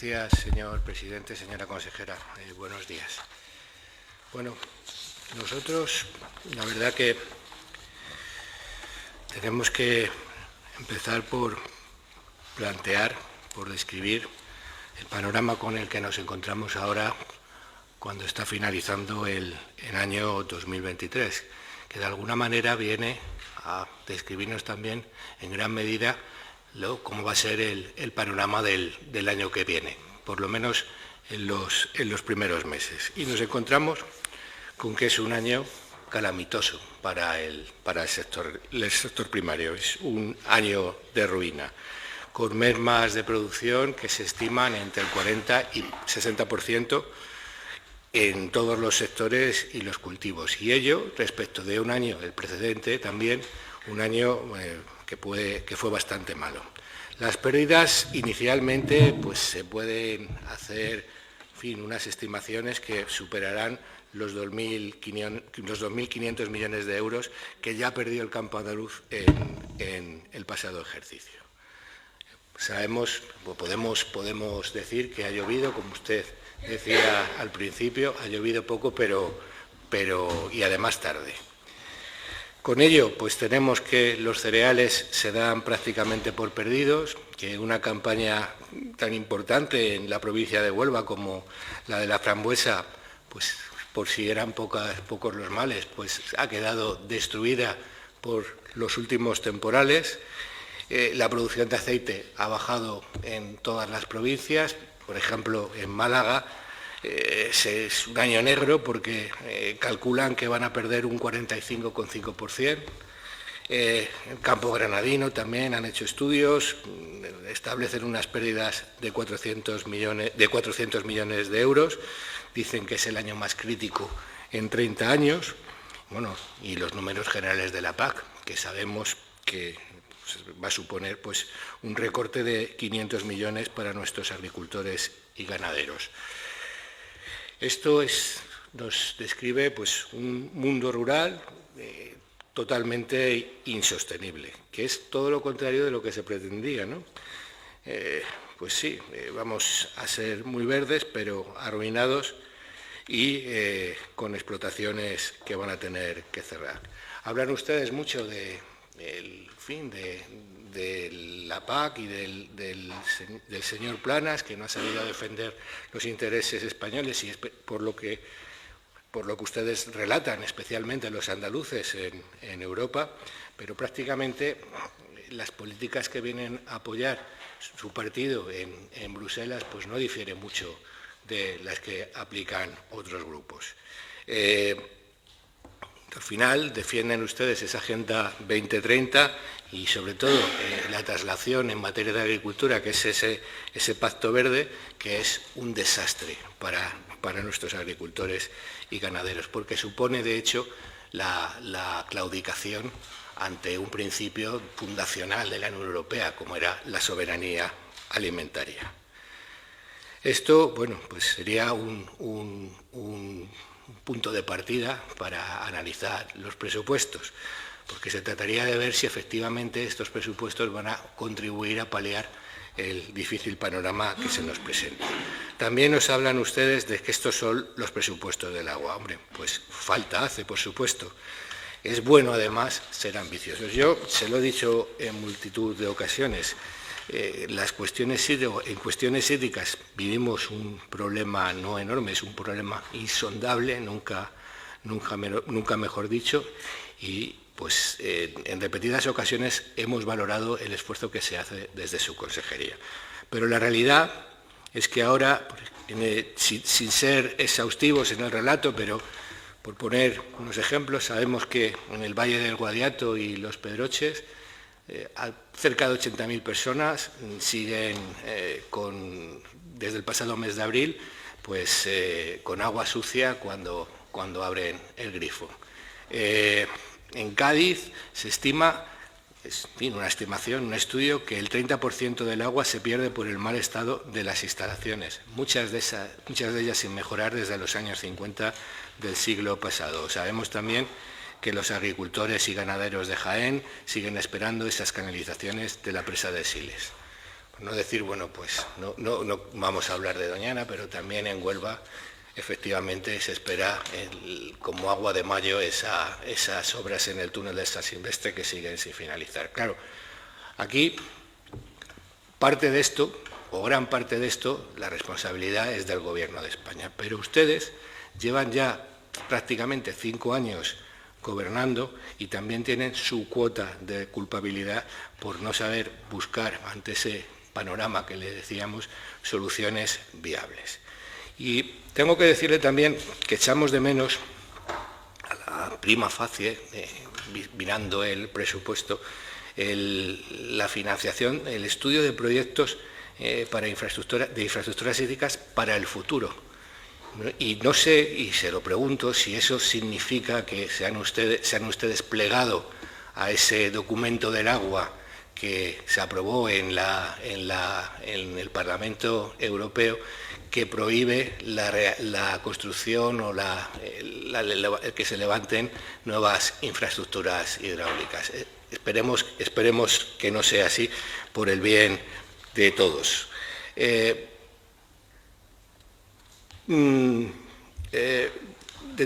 Gracias, señor presidente, señora consejera. Buenos días. Bueno, nosotros, la verdad que tenemos que empezar por plantear, por describir el panorama con el que nos encontramos ahora cuando está finalizando el año 2023, que de alguna manera viene a describirnos también en gran medida cómo va a ser el panorama del año que viene, por lo menos en los primeros meses. Y nos encontramos con que es un año calamitoso para el sector primario. Es un año de ruina, con mermas de producción que se estiman entre el 40 y 60% en todos los sectores y los cultivos. Y ello respecto de un año, el precedente también, un año que fue bastante malo. Las pérdidas inicialmente pues se pueden hacer unas estimaciones que superarán los 2.500 millones de euros que ya perdió el campo andaluz en el pasado ejercicio. Sabemos, podemos decir que ha llovido, como usted decía al principio, ha llovido poco, y además tarde. Con ello, pues tenemos que los cereales se dan prácticamente por perdidos, que una campaña tan importante en la provincia de Huelva como la de la frambuesa, pues por si eran pocos los males, pues ha quedado destruida por los últimos temporales. La producción de aceite ha bajado en todas las provincias, por ejemplo, en Málaga. Es un año negro porque calculan que van a perder un 45,5%. El campo granadino también han hecho estudios, establecen unas pérdidas de 400 millones de euros. Dicen que es el año más crítico en 30 años. Bueno, y los números generales de la PAC, que sabemos que va a suponer pues, un recorte de 500 millones para nuestros agricultores y ganaderos. Esto nos describe pues, un mundo rural totalmente insostenible, que es todo lo contrario de lo que se pretendía, ¿no? Pues sí, vamos a ser muy verdes, pero arruinados y con explotaciones que van a tener que cerrar. Hablan ustedes mucho de la PAC y del señor Planas, que no ha sabido a defender los intereses españoles, y es por lo que ustedes relatan, especialmente los andaluces en Europa, pero prácticamente las políticas que vienen a apoyar su partido en Bruselas pues no difieren mucho de las que aplican otros grupos. Al final defienden ustedes esa Agenda 2030 y sobre todo la traslación en materia de agricultura, que es ese pacto verde, que es un desastre para nuestros agricultores y ganaderos, porque supone de hecho la claudicación ante un principio fundacional de la Unión Europea, como era la soberanía alimentaria. Esto, bueno, pues sería un punto de partida para analizar los presupuestos, porque se trataría de ver si efectivamente estos presupuestos van a contribuir a paliar el difícil panorama que se nos presenta. También nos hablan ustedes de que estos son los presupuestos del agua. Hombre, pues falta hace, por supuesto. Es bueno, además, ser ambiciosos. Yo se lo he dicho en multitud de ocasiones. En cuestiones hídricas vivimos un problema no enorme, es un problema insondable, nunca mejor dicho, y pues en repetidas ocasiones hemos valorado el esfuerzo que se hace desde su consejería. Pero la realidad es que ahora, sin ser exhaustivos en el relato, pero por poner unos ejemplos, sabemos que en el Valle del Guadiato y Los Pedroches cerca de 80.000 personas siguen desde el pasado mes de abril pues, con agua sucia cuando abren el grifo. En Cádiz se estima, una estimación, un estudio, que el 30% del agua se pierde por el mal estado de las instalaciones, muchas de ellas sin mejorar desde los años 50 del siglo pasado. Sabemos también que los agricultores y ganaderos de Jaén siguen esperando esas canalizaciones de la presa de Siles. por no decir, bueno, pues no vamos a hablar de Doñana, pero también en Huelva efectivamente se espera como agua de mayo esas obras en el túnel de San Silvestre que siguen sin finalizar. Claro, aquí parte de esto, o gran parte de esto, la responsabilidad es del Gobierno de España, pero ustedes llevan ya prácticamente 5 años gobernando y también tienen su cuota de culpabilidad por no saber buscar, ante ese panorama que le decíamos, soluciones viables. Y tengo que decirle también que echamos de menos a la prima facie, mirando el presupuesto, la financiación, el estudio de proyectos de infraestructuras hídricas para el futuro. Y no sé, y se lo pregunto, si eso significa que se han ustedes plegado a ese documento del agua que se aprobó en el Parlamento Europeo, que prohíbe la construcción o que se levanten nuevas infraestructuras hidráulicas. Esperemos que no sea así, por el bien de todos. De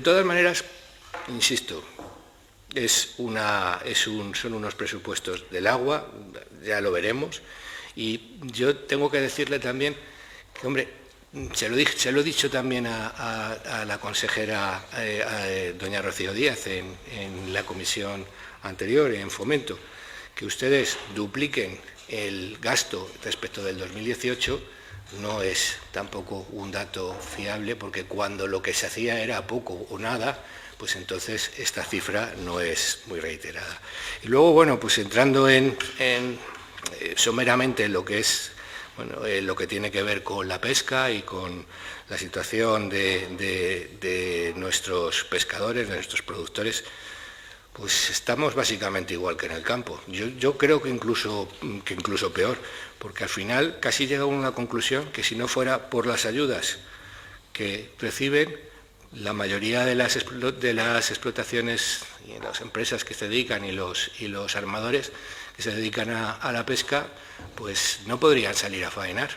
todas maneras, insisto, son unos presupuestos del agua, ya lo veremos, y yo tengo que decirle también que, hombre, se lo he dicho también a la consejera doña Rocío Díaz en la comisión anterior, en Fomento, que ustedes dupliquen el gasto respecto del 2018 no es tampoco un dato fiable, porque cuando lo que se hacía era poco o nada, pues entonces esta cifra no es muy reiterada. Y luego, bueno, pues entrando someramente en lo que es, bueno, lo que tiene que ver con la pesca y con la situación de nuestros pescadores, de nuestros productores, pues estamos básicamente igual que en el campo. Yo creo que incluso peor, porque al final casi llega a una conclusión que si no fuera por las ayudas que reciben, la mayoría de las explotaciones y las empresas que se dedican y los armadores que se dedican a la pesca, pues no podrían salir a faenar,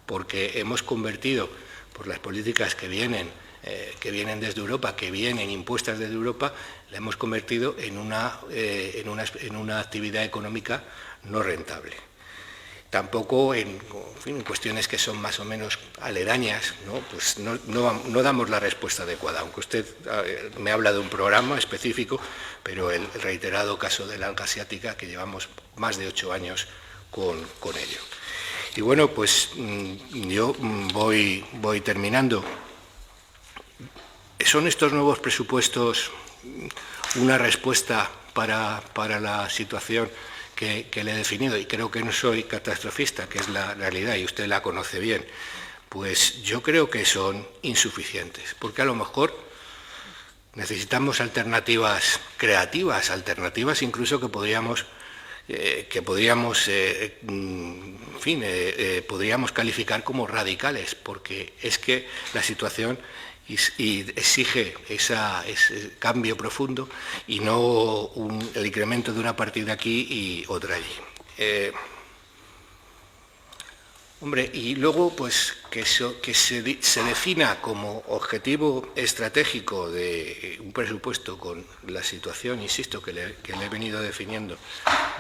porque hemos convertido, por las políticas que vienen desde Europa, que vienen impuestas desde Europa, la hemos convertido en una actividad económica no rentable. Tampoco en cuestiones que son más o menos aledañas, ¿no? Pues no damos la respuesta adecuada, aunque usted me habla de un programa específico, pero el reiterado caso de la alga asiática, que llevamos más de 8 años con ello. Y bueno, pues yo voy terminando. ¿Son estos nuevos presupuestos una respuesta para la situación que le he definido? Y creo que no soy catastrofista, que es la realidad, y usted la conoce bien. Pues yo creo que son insuficientes, porque a lo mejor necesitamos alternativas creativas, alternativas incluso que podríamos calificar como radicales, porque es que la situación exige ese cambio profundo y no el incremento de una partida aquí y otra allí. Hombre, y luego pues que se defina como objetivo estratégico de un presupuesto con la situación, insisto, que le he venido definiendo,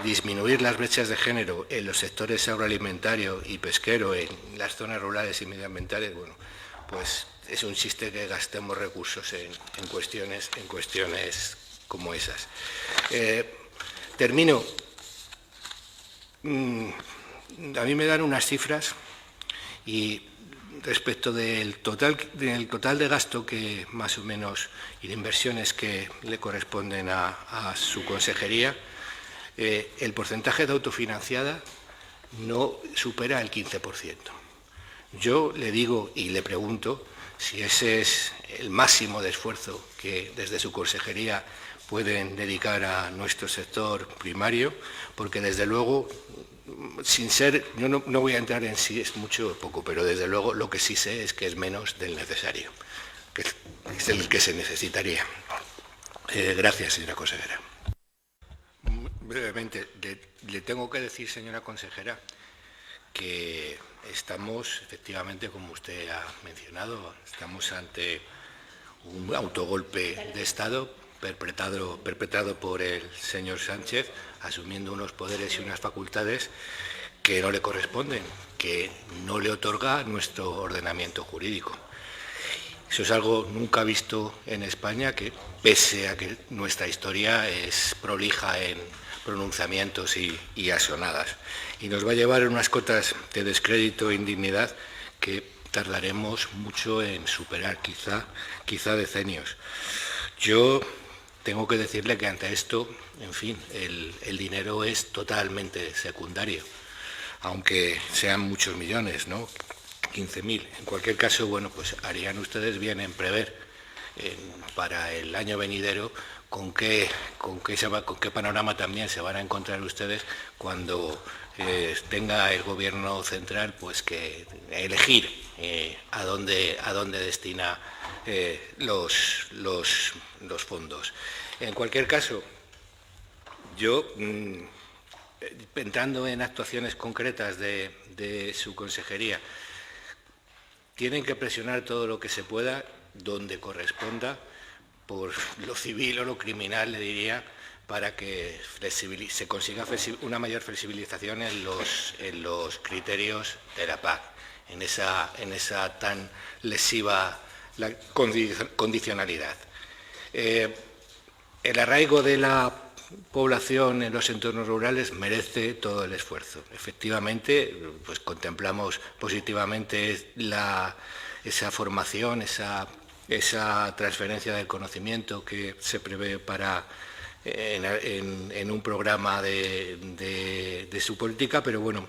disminuir las brechas de género en los sectores agroalimentario y pesquero, en las zonas rurales y medioambientales, bueno, pues es un chiste que gastemos recursos en cuestiones como esas. Termino. A mí me dan unas cifras y respecto del total de gasto que más o menos y de inversiones que le corresponden a su consejería, el porcentaje de autofinanciada no supera el 15%. Yo le digo y le pregunto si ese es el máximo de esfuerzo que desde su consejería pueden dedicar a nuestro sector primario, porque desde luego, yo no voy a entrar en si es mucho o poco, pero desde luego lo que sí sé es que es menos del necesario, que es el que se necesitaría. Gracias, señora consejera. Brevemente, le tengo que decir, señora consejera, que estamos, efectivamente, como usted ha mencionado, estamos ante un autogolpe de Estado perpetrado por el señor Sánchez, asumiendo unos poderes y unas facultades que no le corresponden, que no le otorga nuestro ordenamiento jurídico. Eso es algo nunca visto en España, que pese a que nuestra historia es prolija en pronunciamientos y asonadas. Y nos va a llevar en unas cotas de descrédito e indignidad que tardaremos mucho en superar, quizá decenios. Yo tengo que decirle que ante esto, en fin, el dinero es totalmente secundario, aunque sean muchos millones, ¿no? 15.000. En cualquier caso, bueno, pues harían ustedes bien en prever para el año venidero con qué panorama también se van a encontrar ustedes cuando tenga el Gobierno central pues que elegir a dónde destina los fondos. En cualquier caso, yo, entrando en actuaciones concretas de su consejería, tienen que presionar todo lo que se pueda, donde corresponda, por lo civil o lo criminal, le diría, para que se consiga una mayor flexibilización en los criterios de la PAC, en esa tan lesiva condicionalidad. El arraigo de la población en los entornos rurales merece todo el esfuerzo. Efectivamente, pues contemplamos positivamente esa formación, esa transferencia del conocimiento que se prevé en un programa de su política, pero bueno,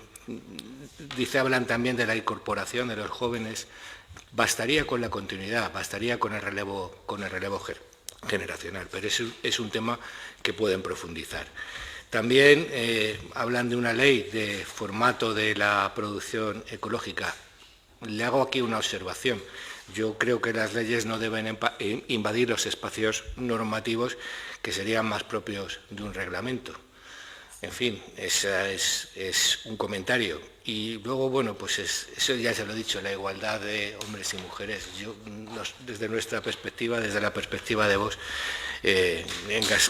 hablan también de la incorporación de los jóvenes. Bastaría con la continuidad, bastaría con el relevo generacional, pero es un tema que pueden profundizar. También hablan de una ley de formato de la producción ecológica. Le hago aquí una observación. Yo creo que las leyes no deben invadir los espacios normativos que serían más propios de un reglamento. En fin, ese es un comentario. Y luego, bueno, pues eso ya se lo he dicho, la igualdad de hombres y mujeres. Desde nuestra perspectiva, desde la perspectiva de Vox,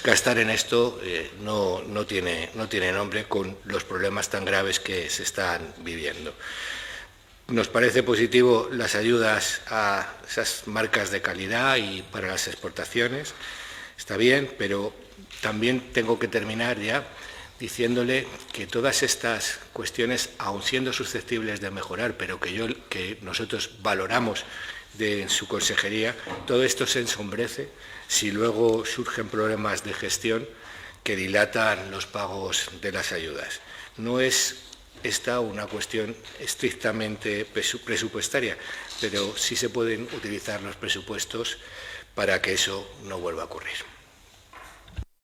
gastar en esto no tiene nombre con los problemas tan graves que se están viviendo. Nos parece positivo las ayudas a esas marcas de calidad y para las exportaciones. Está bien, pero también tengo que terminar ya diciéndole que todas estas cuestiones, aun siendo susceptibles de mejorar, pero que nosotros valoramos en su consejería, todo esto se ensombrece si luego surgen problemas de gestión que dilatan los pagos de las ayudas. No es esta una cuestión estrictamente presupuestaria, pero sí se pueden utilizar los presupuestos para que eso no vuelva a ocurrir.